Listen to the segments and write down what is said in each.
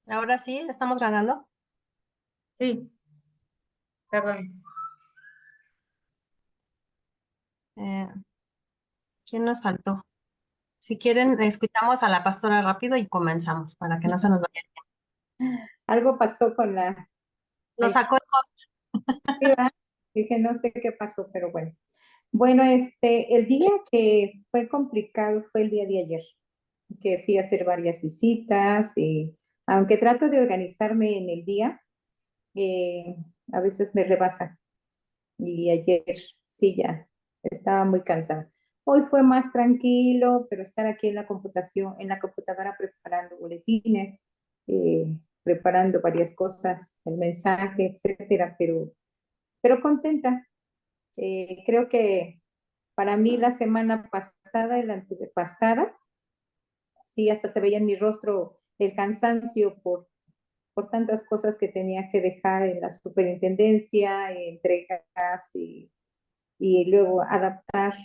Ahora sí, estamos grabando. Sí, perdón. Eh, ¿Quién nos faltó? Si quieren, escuchamos a la pastora rápido y comenzamos para que no se nos vaya. Algo pasó con Nos la sacó el host. directiva. Dije, no sé qué pasó, pero bueno. Bueno, el día que fue complicado fue el día de ayer, que fui a hacer varias visitas y aunque trato de organizarme en el día, eh, a veces me rebasa. Y ayer sí ya estaba muy cansada. Hoy fue más tranquilo, pero estar aquí en la computación, en la computadora preparando boletines, preparando varias cosas, el mensaje, etcétera, pero contenta. Creo que para mí la semana pasada y la antepasada, sí, hasta se veía en mi rostro el cansancio por tantas cosas que tenía que dejar en la superintendencia, entregas y luego adaptar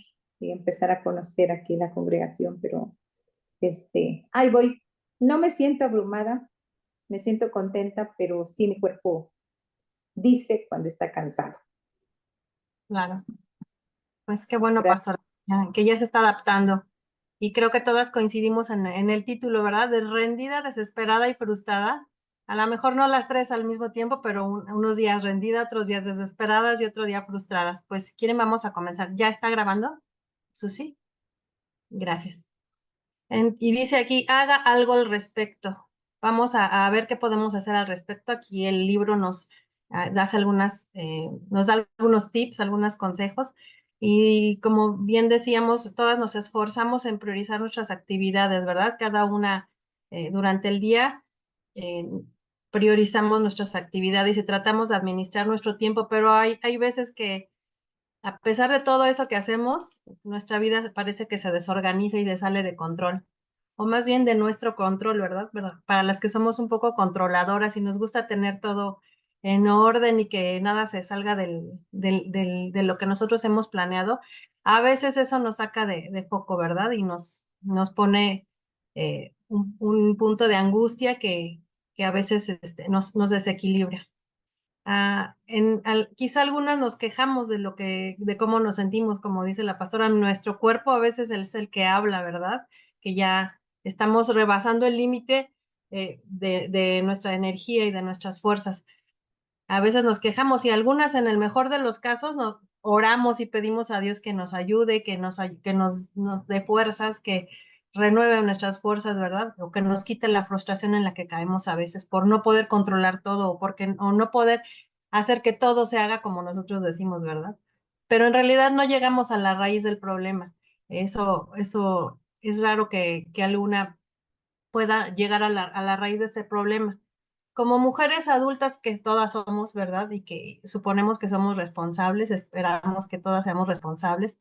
y empezar a conocer aquí la congregación, pero ahí voy. No me siento abrumada, me siento contenta, pero sí mi cuerpo dice cuando está cansado. Claro, pues qué bueno, Gracias. pastora, que ya se está adaptando. Y creo que todas coincidimos en el título, ¿verdad? De rendida, desesperada y frustrada. A lo mejor no las tres al mismo tiempo, pero unos días rendida, otros días desesperadas y otro día frustradas. Pues si quieren, vamos a comenzar. ¿Ya está grabando? Susi, gracias. Y dice aquí, haga algo al respecto. Vamos a ver qué podemos hacer al respecto. Aquí el libro nos da algunos tips, algunos consejos. Y como bien decíamos, todas nos esforzamos en priorizar nuestras actividades, ¿verdad? Cada una durante el día eh, priorizamos nuestras actividades y tratamos de administrar nuestro tiempo, pero hay veces que a pesar de todo eso que hacemos, nuestra vida parece que se desorganiza y se sale de control, o más bien de nuestro control, ¿verdad? Para las que somos un poco controladoras y nos gusta tener todo en orden y que nada se salga de lo que nosotros hemos planeado, a veces eso nos saca de foco, ¿verdad? Y nos pone un punto de angustia que a veces nos desequilibra. Quizá algunas nos quejamos de cómo nos sentimos, como dice la pastora, nuestro cuerpo a veces es el que habla, ¿verdad? Que ya estamos rebasando el límite de nuestra energía y de nuestras fuerzas. A veces nos quejamos y algunas, en el mejor de los casos, nos oramos y pedimos a Dios que nos ayude, que nos dé fuerzas, que renueve nuestras fuerzas, ¿verdad? O que nos quite la frustración en la que caemos a veces por no poder controlar todo o no poder hacer que todo se haga como nosotros decimos, ¿verdad? Pero en realidad no llegamos a la raíz del problema. Eso es raro que alguna pueda llegar a la raíz de este problema. Como mujeres adultas que todas somos, ¿verdad? Y que suponemos que somos responsables, esperamos que todas seamos responsables,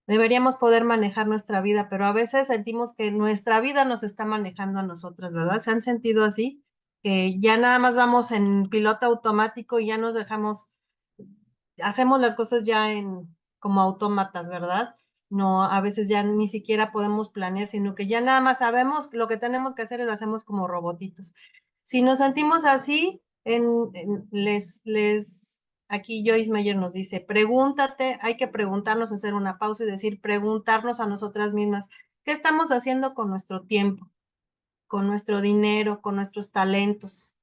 deberíamos poder manejar nuestra vida, pero a veces sentimos que nuestra vida nos está manejando a nosotras, ¿verdad? ¿Se han sentido así? Que ya nada más vamos en piloto automático y ya nos dejamos, hacemos las cosas ya como autómatas, ¿verdad? No, a veces ya ni siquiera podemos planear, sino que ya nada más sabemos lo que tenemos que hacer y lo hacemos como robotitos. Si nos sentimos así, aquí Joyce Meyer nos dice, pregúntate, hay que preguntarnos, hacer una pausa y decir, preguntarnos a nosotras mismas, ¿qué estamos haciendo con nuestro tiempo, con nuestro dinero, con nuestros talentos?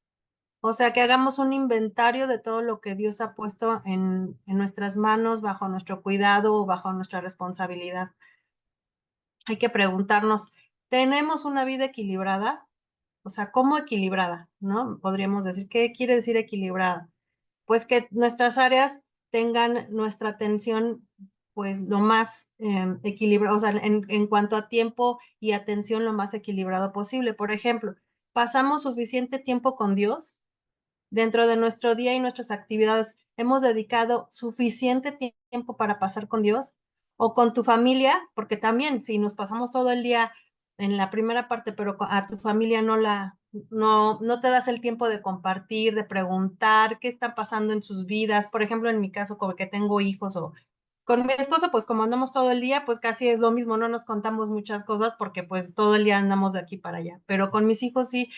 O sea, que hagamos un inventario de todo lo que Dios ha puesto en nuestras manos, bajo nuestro cuidado o bajo nuestra responsabilidad. Hay que preguntarnos, ¿tenemos una vida equilibrada? O sea, ¿cómo equilibrada? ¿No? Podríamos decir, ¿qué quiere decir equilibrada? Pues que nuestras áreas tengan nuestra atención, pues lo más equilibrado, o sea, en cuanto a tiempo y atención, lo más equilibrado posible. Por ejemplo, ¿pasamos suficiente tiempo con Dios? Dentro de nuestro día y nuestras actividades, ¿hemos dedicado suficiente tiempo para pasar con Dios o con tu familia? Porque también si nos pasamos todo el día en la primera parte, pero a tu familia no te das el tiempo de compartir, de preguntar qué está pasando en sus vidas. Por ejemplo, en mi caso, como que tengo hijos o con mi esposo, pues como andamos todo el día, pues casi es lo mismo, no nos contamos muchas cosas porque pues todo el día andamos de aquí para allá. Pero con mis hijos sí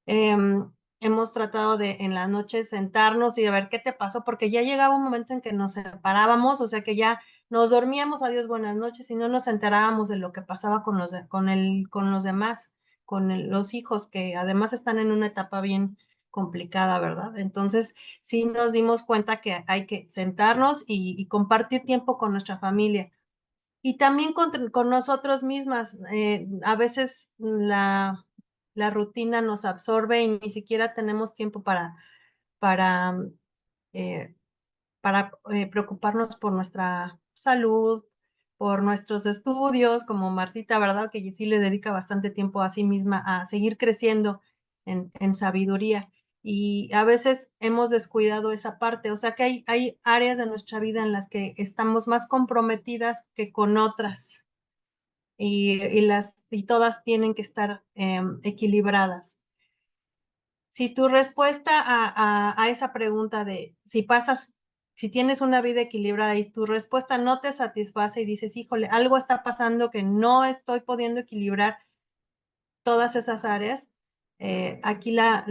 Hemos tratado de en las noches sentarnos y a ver qué te pasó, porque ya llegaba un momento en que nos separábamos, o sea que ya nos dormíamos, adiós, buenas noches, y no nos enterábamos de lo que pasaba con con los demás, los hijos, que además están en una etapa bien complicada, ¿verdad? Entonces, sí nos dimos cuenta que hay que sentarnos y compartir tiempo con nuestra familia. Y también con nosotros mismas. A veces la rutina nos absorbe y ni siquiera tenemos tiempo para, eh, preocuparnos por nuestra salud, por nuestros estudios, como Martita, ¿verdad? Que sí le dedica bastante tiempo a sí misma a seguir creciendo en sabiduría. Y a veces hemos descuidado esa parte, o sea que hay áreas de nuestra vida en las que estamos más comprometidas que con otras y todas tienen que estar equilibradas. Si tu respuesta a esa pregunta de si tienes una vida equilibrada y tu respuesta no te satisface y dices, híjole, algo está pasando que no estoy pudiendo equilibrar todas esas áreas, aquí la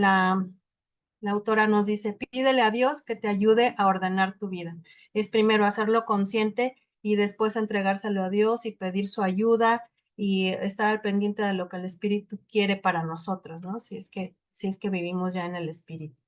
autora nos dice, pídele a Dios que te ayude a ordenar tu vida. Es primero hacerlo consciente y después entregárselo a Dios y pedir su ayuda y estar al pendiente de lo que el Espíritu quiere para nosotros, ¿no? Si es que vivimos ya en el Espíritu.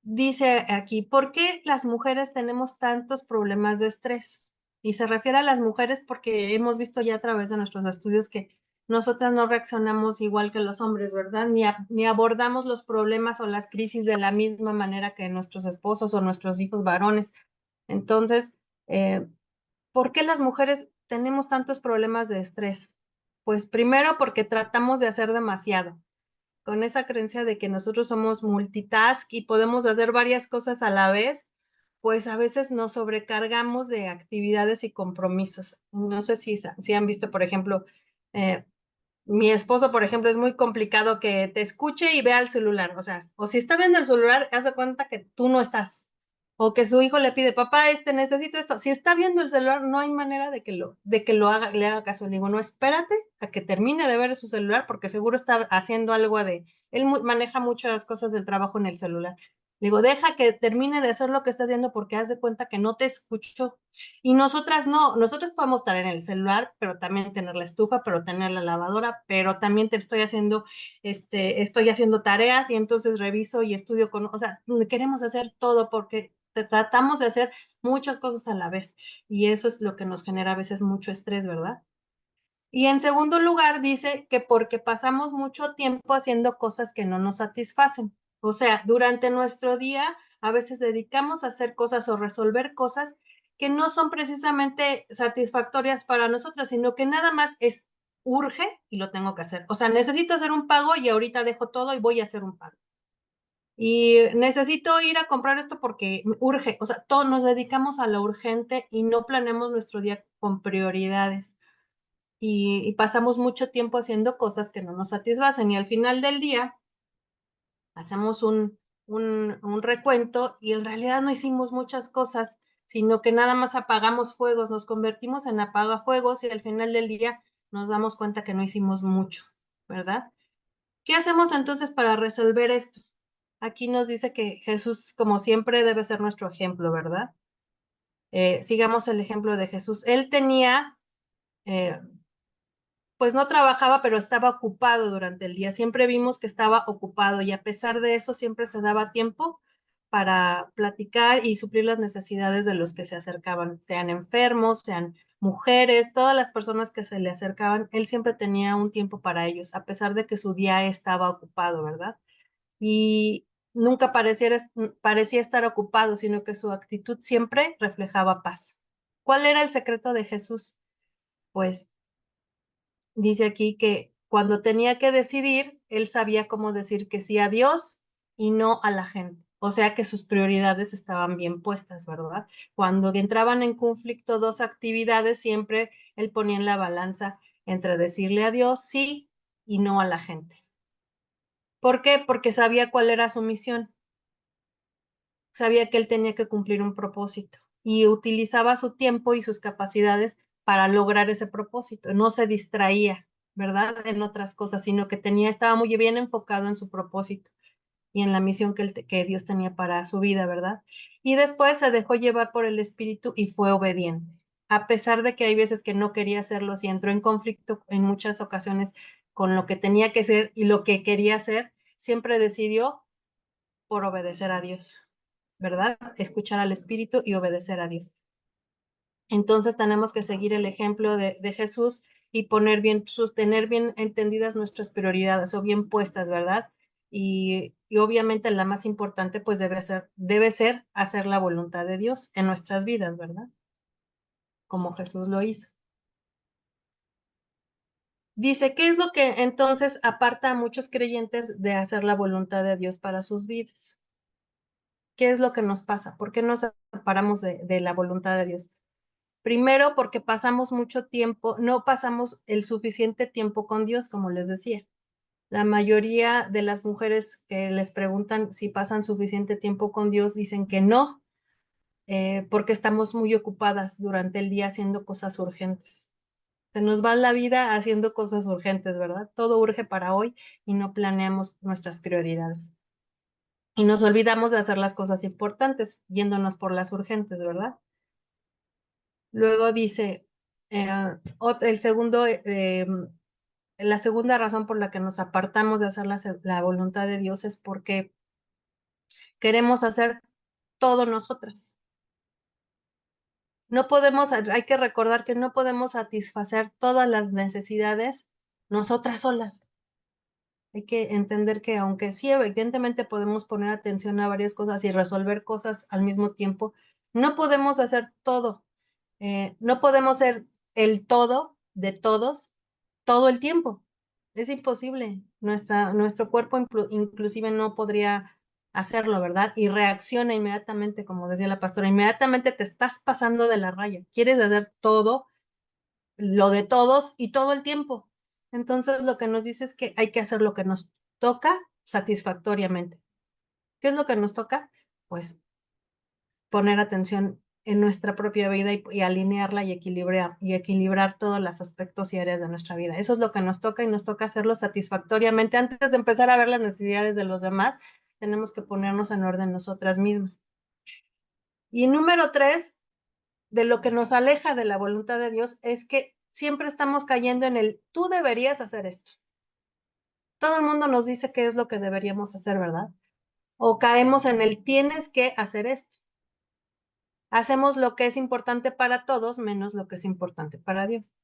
Dice aquí, ¿por qué las mujeres tenemos tantos problemas de estrés? Y se refiere a las mujeres porque hemos visto ya a través de nuestros estudios que nosotras no reaccionamos igual que los hombres, ¿verdad? Ni abordamos los problemas o las crisis de la misma manera que nuestros esposos o nuestros hijos varones. Entonces, ¿por qué las mujeres tenemos tantos problemas de estrés? Pues primero porque tratamos de hacer demasiado con esa creencia de que nosotros somos multitask y podemos hacer varias cosas a la vez, pues a veces nos sobrecargamos de actividades y compromisos. No sé si han visto, por ejemplo, eh, mi esposo, por ejemplo, es muy complicado que te escuche y vea el celular, o sea, o si está viendo el celular, haz de cuenta que tú no estás, o que su hijo le pide, papá, necesito esto. Si está viendo el celular, no hay manera de que le haga caso. Le digo, no, espérate a que termine de ver su celular, porque seguro está haciendo algo él maneja muchas cosas del trabajo en el celular. Le digo, deja que termine de hacer lo que está haciendo porque haz de cuenta que no te escucho. Y nosotras no, nosotros podemos estar en el celular, pero también tener la estufa, pero tener la lavadora, pero también estoy haciendo tareas y entonces reviso y estudio o sea, queremos hacer todo porque tratamos de hacer muchas cosas a la vez y eso es lo que nos genera a veces mucho estrés, ¿verdad? Y en segundo lugar, dice que porque pasamos mucho tiempo haciendo cosas que no nos satisfacen. O sea, durante nuestro día a veces dedicamos a hacer cosas o resolver cosas que no son precisamente satisfactorias para nosotras, sino que nada más urge y lo tengo que hacer. O sea, necesito hacer un pago y ahorita dejo todo y voy a hacer un pago. Y necesito ir a comprar esto porque urge. O sea, todos nos dedicamos a lo urgente y no planeamos nuestro día con prioridades y pasamos mucho tiempo haciendo cosas que no nos satisfacen y al final del día hacemos un recuento y en realidad no hicimos muchas cosas, sino que nada más apagamos fuegos, nos convertimos en apagafuegos y al final del día nos damos cuenta que no hicimos mucho, ¿verdad? ¿Qué hacemos entonces para resolver esto? Aquí nos dice que Jesús, como siempre, debe ser nuestro ejemplo, ¿verdad? Sigamos el ejemplo de Jesús. Él tenía pues no trabajaba, pero estaba ocupado durante el día. Siempre vimos que estaba ocupado y a pesar de eso siempre se daba tiempo para platicar y suplir las necesidades de los que se acercaban, sean enfermos, sean mujeres, todas las personas que se le acercaban, él siempre tenía un tiempo para ellos, a pesar de que su día estaba ocupado, ¿verdad? Y nunca parecía estar ocupado, sino que su actitud siempre reflejaba paz. ¿Cuál era el secreto de Jesús? Pues dice aquí que cuando tenía que decidir, él sabía cómo decir que sí a Dios y no a la gente. O sea que sus prioridades estaban bien puestas, ¿verdad? Cuando entraban en conflicto dos actividades, siempre él ponía en la balanza entre decirle a Dios sí y no a la gente. ¿Por qué? Porque sabía cuál era su misión. Sabía que él tenía que cumplir un propósito y utilizaba su tiempo y sus capacidades para lograr ese propósito. No se distraía. ¿verdad? En otras cosas, sino que estaba muy bien enfocado en su propósito y en la misión que Dios tenía para su vida, ¿verdad? Y después se dejó llevar por el Espíritu y fue obediente. A pesar de que hay veces que no quería hacerlo, y entró en conflicto en muchas ocasiones con lo que tenía que ser y lo que quería hacer, siempre decidió por obedecer a Dios, ¿verdad? Escuchar al Espíritu y obedecer a Dios. Entonces tenemos que seguir el ejemplo de Jesús y tener bien entendidas nuestras prioridades o bien puestas, ¿verdad? Y obviamente la más importante pues debe ser hacer la voluntad de Dios en nuestras vidas, ¿verdad? Como Jesús lo hizo. Dice, ¿qué es lo que entonces aparta a muchos creyentes de hacer la voluntad de Dios para sus vidas? ¿Qué es lo que nos pasa? ¿Por qué nos separamos de la voluntad de Dios? Primero, porque pasamos mucho tiempo, no pasamos el suficiente tiempo con Dios, como les decía. La mayoría de las mujeres que les preguntan si pasan suficiente tiempo con Dios dicen que no, porque estamos muy ocupadas durante el día haciendo cosas urgentes. Se nos va la vida haciendo cosas urgentes, ¿verdad? Todo urge para hoy y no planeamos nuestras prioridades. Y nos olvidamos de hacer las cosas importantes, yéndonos por las urgentes, ¿verdad? Luego dice, el segundo, la segunda razón por la que nos apartamos de hacer la voluntad de Dios es porque queremos hacer todo nosotras. No podemos, hay que recordar que no podemos satisfacer todas las necesidades nosotras solas. Hay que entender que aunque sí, evidentemente podemos poner atención a varias cosas y resolver cosas al mismo tiempo, no podemos hacer todo. No podemos ser el todo de todos todo el tiempo. Es imposible. Nuestro cuerpo inclusive no podría hacerlo, ¿verdad? Y reacciona inmediatamente, como decía la pastora, inmediatamente te estás pasando de la raya. Quieres hacer todo, lo de todos y todo el tiempo. Entonces lo que nos dice es que hay que hacer lo que nos toca satisfactoriamente. ¿Qué es lo que nos toca? Pues poner atención en nuestra propia vida y alinearla y equilibrar todos los aspectos y áreas de nuestra vida. Eso es lo que nos toca y nos toca hacerlo satisfactoriamente. Antes de empezar a ver las necesidades de los demás, tenemos que ponernos en orden nosotras mismas. Y número 3, de lo que nos aleja de la voluntad de Dios es que siempre estamos cayendo en el tú deberías hacer esto. Todo el mundo nos dice qué es lo que deberíamos hacer, ¿verdad? O caemos en el tienes que hacer esto. Hacemos lo que es importante para todos menos lo que es importante para Dios.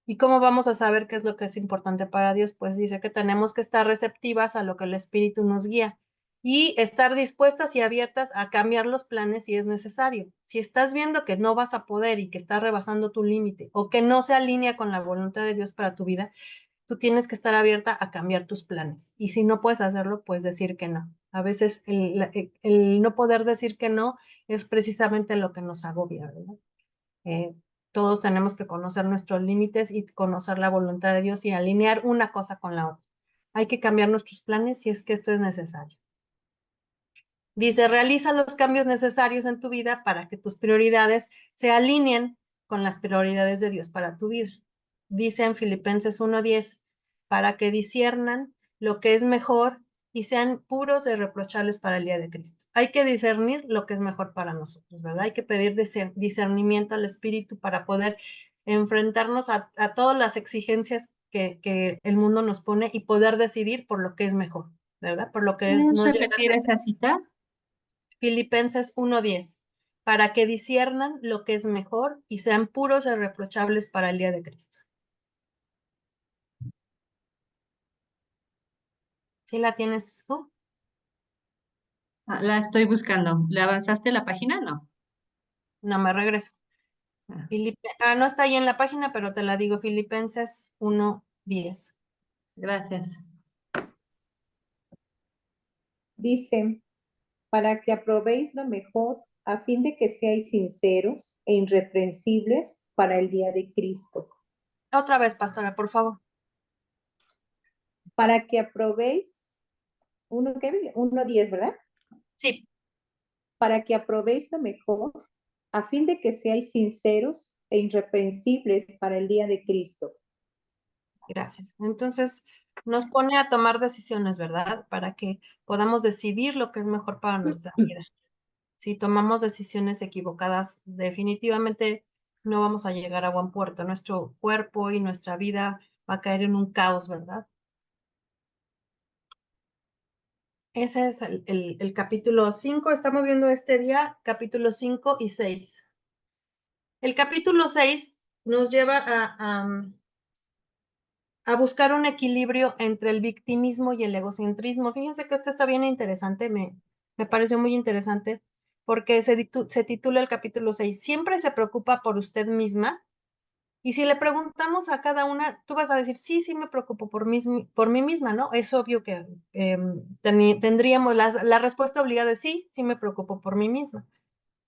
¿Y cómo vamos a saber qué es lo que es importante para Dios? Pues dice que tenemos que estar receptivas a lo que el Espíritu nos guía y estar dispuestas y abiertas a cambiar los planes si es necesario. Si estás viendo que no vas a poder y que estás rebasando tu límite o que no se alinea con la voluntad de Dios para tu vida, tú tienes que estar abierta a cambiar tus planes. Y si no puedes hacerlo, pues decir que no. A veces el no poder decir que no es precisamente lo que nos agobia, ¿verdad? Eh, todos tenemos que conocer nuestros límites y conocer la voluntad de Dios y alinear una cosa con la otra. Hay que cambiar nuestros planes si es que esto es necesario. Dice, realiza los cambios necesarios en tu vida para que tus prioridades se alineen con las prioridades de Dios para tu vida. Dice en Filipenses 1:10, para que disciernan lo que es mejor y sean puros e irreprochables para el día de Cristo. Hay que discernir lo que es mejor para nosotros, ¿verdad? Hay que pedir discernimiento al Espíritu para poder enfrentarnos a todas las exigencias que el mundo nos pone y poder decidir por lo que es mejor, ¿verdad? Por lo que ¿Puedes nos lleva. repetir esa cita? Filipenses 1:10, para que disciernan lo que es mejor y sean puros e irreprochables para el día de Cristo. ¿Sí la tienes tú? La estoy buscando. ¿Le avanzaste la página? No. No me regreso. Ah, No está ahí en la página, pero te la digo, Filipenses 1:10. gracias. Dice, para que aprobéis lo mejor, a fin de que seáis sinceros e irreprensibles para el día de Cristo. Otra vez, pastora, por favor. Para que aprobéis, 1:10, ¿verdad? Sí, Para que aprobéis lo mejor, a fin de que seáis sinceros e irreprensibles para el día de Cristo. Gracias. Entonces, nos pone a tomar decisiones, ¿verdad? Para que podamos decidir lo que es mejor para nuestra vida. Si tomamos decisiones equivocadas, definitivamente no vamos a llegar a buen puerto. Nuestro cuerpo y nuestra vida va a caer en un caos, ¿verdad? Ese es el capítulo 5. Estamos viendo este día capítulo 5 y 6. El capítulo 6 nos lleva a buscar un equilibrio entre el victimismo y el egocentrismo. Fíjense que esto está bien interesante, me pareció muy interesante, porque se titula el capítulo 6, ¿siempre se preocupa por usted misma? Y si le preguntamos a cada una, tú vas a decir, sí, sí me preocupo por mí misma, ¿no? Es obvio que tendríamos la respuesta obligada de sí, sí me preocupo por mí misma.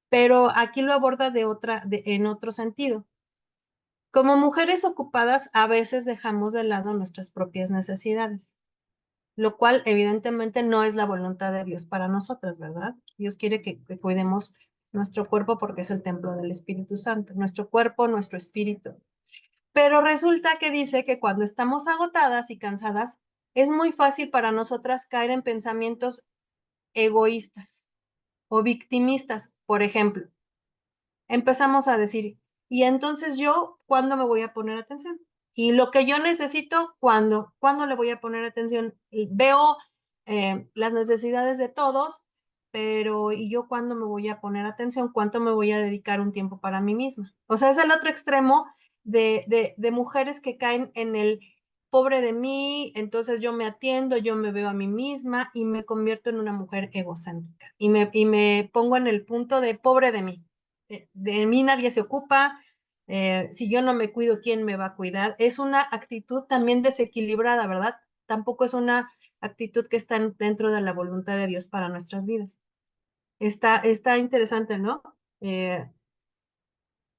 Pero aquí lo aborda en otro sentido. Como mujeres ocupadas, a veces dejamos de lado nuestras propias necesidades, lo cual evidentemente no es la voluntad de Dios para nosotras, ¿verdad? Dios quiere que cuidemos nuestro cuerpo porque es el templo del Espíritu Santo, nuestro cuerpo, nuestro espíritu. Pero resulta que dice que cuando estamos agotadas y cansadas, es muy fácil para nosotras caer en pensamientos egoístas o victimistas. Por ejemplo, empezamos a decir, y entonces yo, ¿cuándo me voy a poner atención? Y lo que yo necesito, ¿cuándo le voy a poner atención? Y veo las necesidades de todos, pero ¿y yo cuándo me voy a poner atención? ¿Cuánto me voy a dedicar un tiempo para mí misma? O sea, es el otro extremo de mujeres que caen en el pobre de mí, entonces yo me atiendo, yo me veo a mí misma y me convierto en una mujer egocéntrica y me pongo en el punto de pobre de mí. De mí nadie se ocupa, si yo no me cuido, ¿quién me va a cuidar? Es una actitud también desequilibrada, ¿verdad? Tampoco es una actitud que está dentro de la voluntad de Dios para nuestras vidas. Está interesante, ¿no?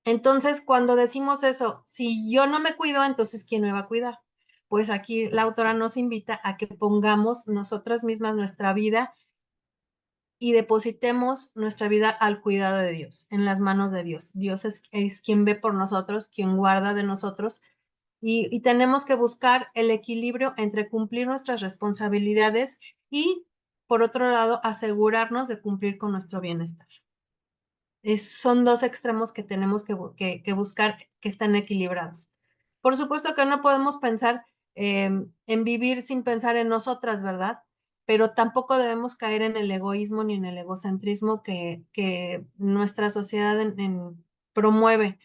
Entonces, cuando decimos eso, si yo no me cuido, entonces ¿quién me va a cuidar? Pues aquí la autora nos invita a que pongamos nosotras mismas nuestra vida y depositemos nuestra vida al cuidado de Dios, en las manos de Dios. Dios es quien ve por nosotros, quien guarda de nosotros y tenemos que buscar el equilibrio entre cumplir nuestras responsabilidades y, por otro lado, asegurarnos de cumplir con nuestro bienestar. Son dos extremos que tenemos que buscar que están equilibrados. Por supuesto que no podemos pensar en vivir sin pensar en nosotras, ¿verdad? Pero tampoco debemos caer en el egoísmo ni en el egocentrismo que nuestra sociedad promueve,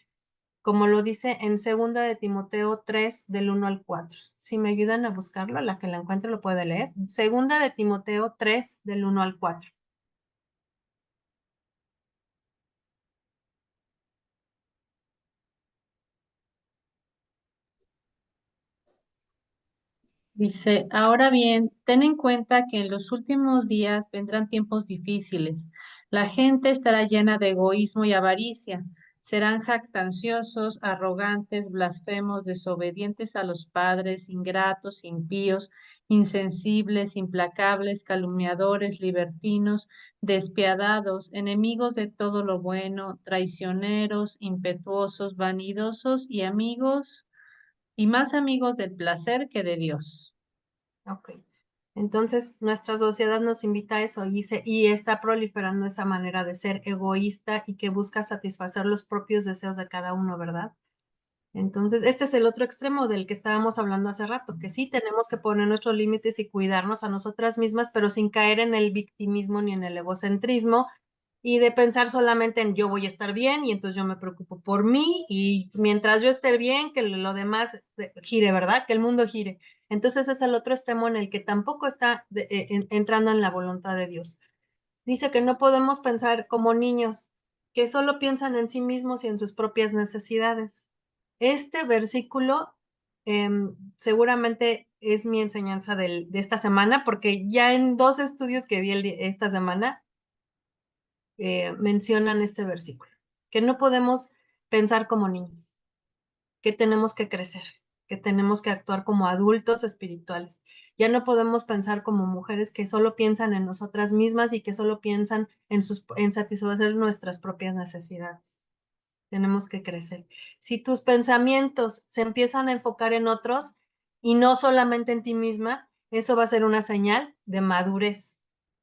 como lo dice en 2 de Timoteo 3, del 1 al 4. Si me ayudan a buscarlo, la que la encuentre lo puede leer. 2 de Timoteo 3, del 1 al 4. Dice, ahora bien, ten en cuenta que en los últimos días vendrán tiempos difíciles. La gente estará llena de egoísmo y avaricia. Serán jactanciosos, arrogantes, blasfemos, desobedientes a los padres, ingratos, impíos, insensibles, implacables, calumniadores, libertinos, despiadados, enemigos de todo lo bueno, traicioneros, impetuosos, vanidosos y amigos y más amigos del placer que de Dios. Ok. Entonces, nuestra sociedad nos invita a eso y está proliferando esa manera de ser egoísta y que busca satisfacer los propios deseos de cada uno, ¿verdad? Entonces, este es el otro extremo del que estábamos hablando hace rato, que sí tenemos que poner nuestros límites y cuidarnos a nosotras mismas, pero sin caer en el victimismo ni en el egocentrismo y de pensar solamente en yo voy a estar bien y entonces yo me preocupo por mí y mientras yo esté bien, que lo demás gire, ¿verdad? Que el mundo gire. Entonces es el otro extremo en el que tampoco está entrando en la voluntad de Dios. Dice que no podemos pensar como niños, que solo piensan en sí mismos y en sus propias necesidades. Este versículo seguramente es mi enseñanza de esta semana, porque ya en 2 estudios que vi esta semana mencionan este versículo, que no podemos pensar como niños, que tenemos que crecer, que tenemos que actuar como adultos espirituales. Ya no podemos pensar como mujeres que solo piensan en nosotras mismas y que solo piensan en satisfacer nuestras propias necesidades. Tenemos que crecer. Si tus pensamientos se empiezan a enfocar en otros, y no solamente en ti misma, eso va a ser una señal de madurez,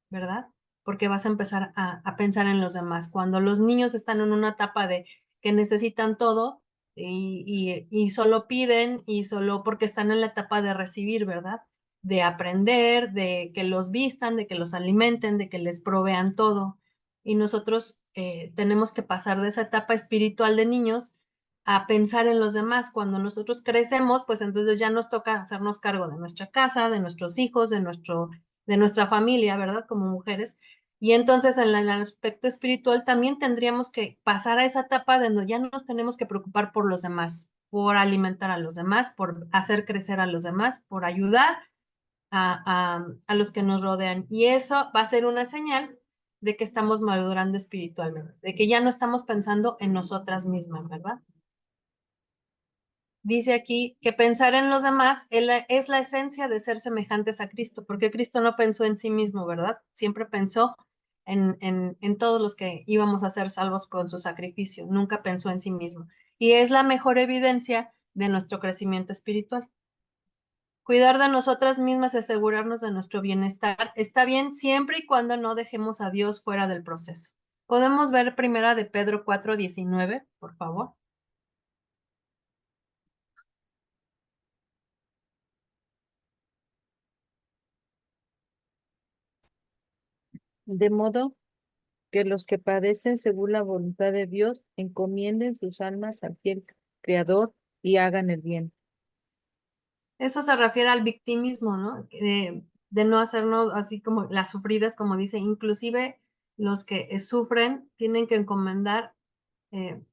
¿verdad? Porque vas a empezar a pensar en los demás. Cuando los niños están en una etapa de que necesitan todo y solo piden y solo porque están en la etapa de recibir, ¿verdad? De aprender, de que los vistan, de que los alimenten, de que les provean todo. Y nosotros tenemos que pasar de esa etapa espiritual de niños a pensar en los demás. Cuando nosotros crecemos, pues entonces ya nos toca hacernos cargo de nuestra casa, de nuestros hijos, de nuestra familia, ¿verdad? Como mujeres. Y entonces en el aspecto espiritual también tendríamos que pasar a esa etapa donde ya no nos tenemos que preocupar por los demás, por alimentar a los demás, por hacer crecer a los demás, por ayudar a los que nos rodean. Y eso va a ser una señal de que estamos madurando espiritualmente, de que ya no estamos pensando en nosotras mismas, ¿verdad? Dice aquí que pensar en los demás es la esencia de ser semejantes a Cristo, porque Cristo no pensó en sí mismo, ¿verdad? Siempre pensó en todos los que íbamos a ser salvos con su sacrificio, nunca pensó en sí mismo. Y es la mejor evidencia de nuestro crecimiento espiritual. Cuidar de nosotras mismas y asegurarnos de nuestro bienestar está bien siempre y cuando no dejemos a Dios fuera del proceso. ¿Podemos ver primera de Pedro 4:19, por favor? De modo que los que padecen según la voluntad de Dios encomienden sus almas al fiel Creador y hagan el bien. Eso se refiere al victimismo, ¿no? De no hacernos así como las sufridas, como dice, inclusive los que sufren tienen que encomendar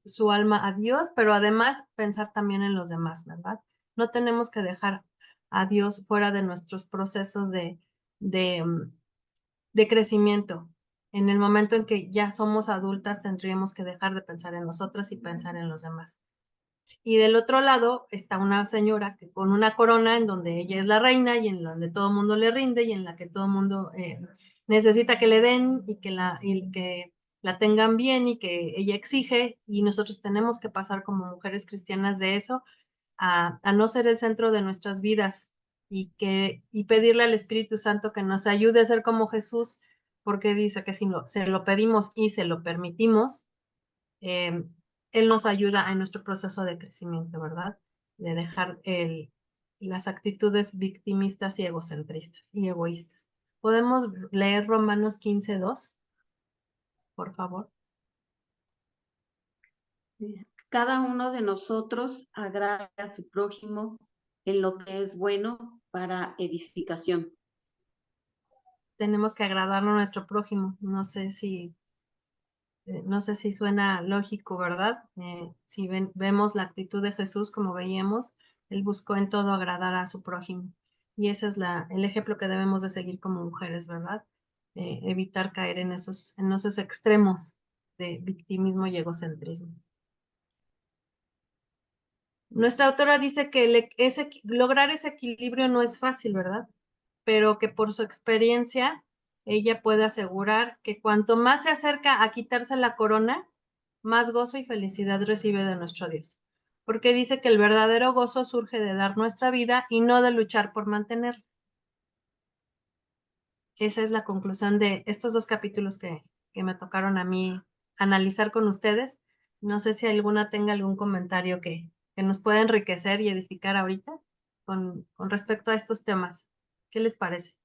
su alma a Dios, pero además pensar también en los demás, ¿verdad? No tenemos que dejar a Dios fuera de nuestros procesos de, mm, de crecimiento. En el momento en que ya somos adultas, tendríamos que dejar de pensar en nosotras y pensar en los demás. Y del otro lado está una señora que con una corona en donde ella es la reina y en donde todo el mundo le rinde y en la que todo el mundo necesita que le den y que la tengan bien y que ella exige, y nosotros tenemos que pasar como mujeres cristianas de eso a no ser el centro de nuestras vidas y pedirle al Espíritu Santo que nos ayude a ser como Jesús, porque dice que si se lo pedimos y se lo permitimos, eh, Él nos ayuda en nuestro proceso de crecimiento, ¿verdad? De dejar las actitudes victimistas y egocentristas y egoístas. ¿Podemos leer Romanos 15:2, por favor? Cada uno de nosotros agrade a su prójimo en lo que es bueno para edificación. Tenemos que agradarnos a nuestro prójimo. No sé si suena lógico, ¿verdad? Si vemos la actitud de Jesús como veíamos, Él buscó en todo agradar a su prójimo. Y ese es el ejemplo que debemos de seguir como mujeres, ¿verdad? Evitar caer en esos extremos de victimismo y egocentrismo. Nuestra autora dice que lograr ese equilibrio no es fácil, ¿verdad? Pero que por su experiencia ella puede asegurar que cuanto más se acerca a quitarse la corona, más gozo y felicidad recibe de nuestro Dios. Porque dice que el verdadero gozo surge de dar nuestra vida y no de luchar por mantenerla. Esa es la conclusión de estos dos capítulos que me tocaron a mí analizar con ustedes. No sé si alguna tenga algún comentario que nos pueda enriquecer y edificar ahorita con respecto a estos temas. ¿Qué les parece?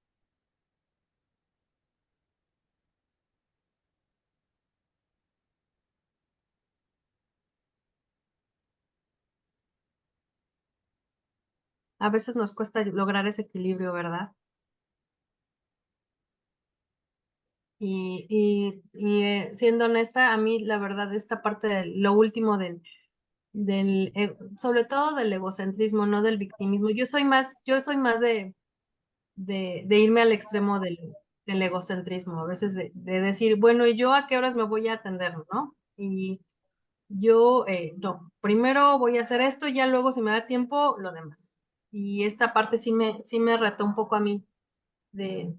A veces nos cuesta lograr ese equilibrio, ¿verdad? Siendo honesta, a mí la verdad esta parte de lo último sobre todo del egocentrismo, no del victimismo. Yo soy más de irme al extremo del egocentrismo, a veces de decir, bueno, ¿y yo a qué horas me voy a atender, no? Y yo, no, primero voy a hacer esto y ya luego si me da tiempo, lo demás. Y esta parte sí me retó un poco a mí de,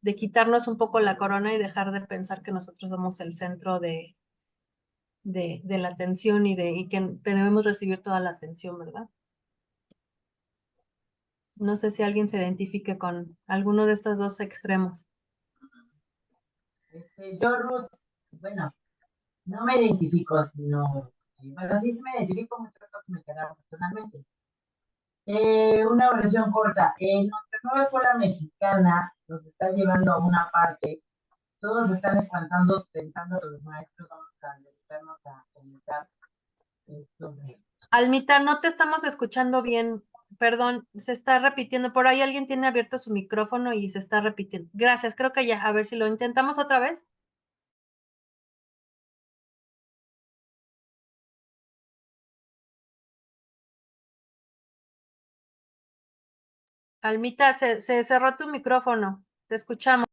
de quitarnos un poco la corona y dejar de pensar que nosotros somos el centro de la atención y que debemos recibir toda la atención, ¿verdad? No sé si alguien se identifique con alguno de estos dos extremos. Yo, Ruth, bueno, no me identifico, sino, bueno, sí me identifico muchas cosas me quedaron personalmente. Una oración corta. Nuestra nueva escuela mexicana nos está llevando a una parte. Todos están espantando, pensando que los maestros vamos a dedicarnos a comentar sobre. Almita, no te estamos escuchando bien. Perdón, se está repitiendo. Por ahí alguien tiene abierto su micrófono y se está repitiendo. Gracias, creo que ya. A ver si lo intentamos otra vez. Almita, se cerró tu micrófono. Te escuchamos.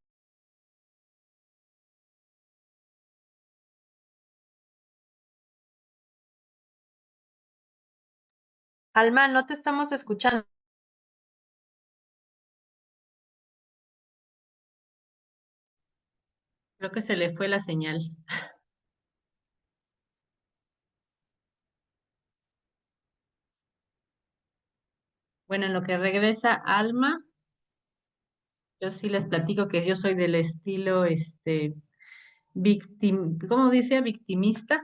Alma, no te estamos escuchando. Creo que se le fue la señal. Bueno, en lo que regresa Alma, yo sí les platico que yo soy del estilo, ¿cómo dice? Victimista.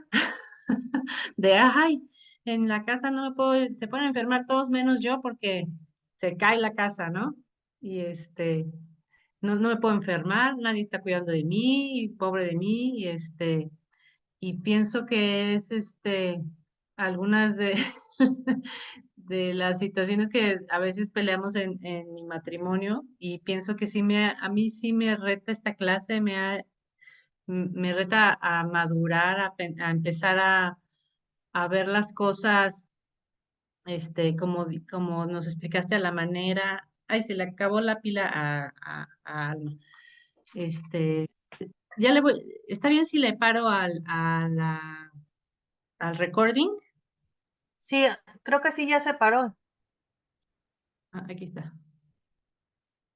De, ay, en la casa no me puedo, se pueden enfermar todos menos yo porque se cae la casa, ¿no? Y no me puedo enfermar, nadie está cuidando de mí, pobre de mí, y pienso que es algunas de, de las situaciones que a veces peleamos en mi matrimonio, y pienso que sí a mí sí me reta esta clase, me reta a madurar, a empezar a ver las cosas, como nos explicaste a la manera. Ay, se le acabó la pila a Alma. Este, ya le voy, ¿está bien si le paro al recording? Sí, creo que sí ya se paró. Ah, aquí está.